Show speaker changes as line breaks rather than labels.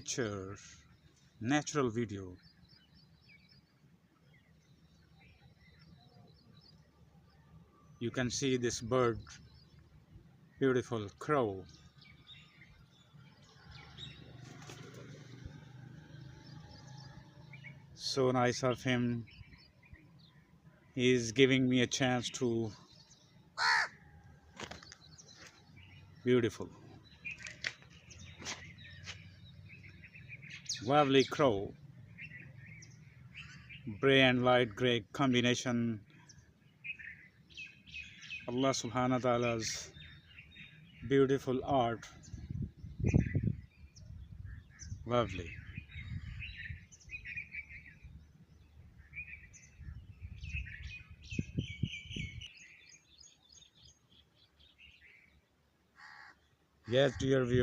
nature, natural video. You can see this bird, beautiful crow. So nice of him. He is giving me a chance to beautiful. Lovely crow. Gray and light gray combination. Allah subhanahu wa ta'ala's beautiful art. Lovely. Yes, dear viewers.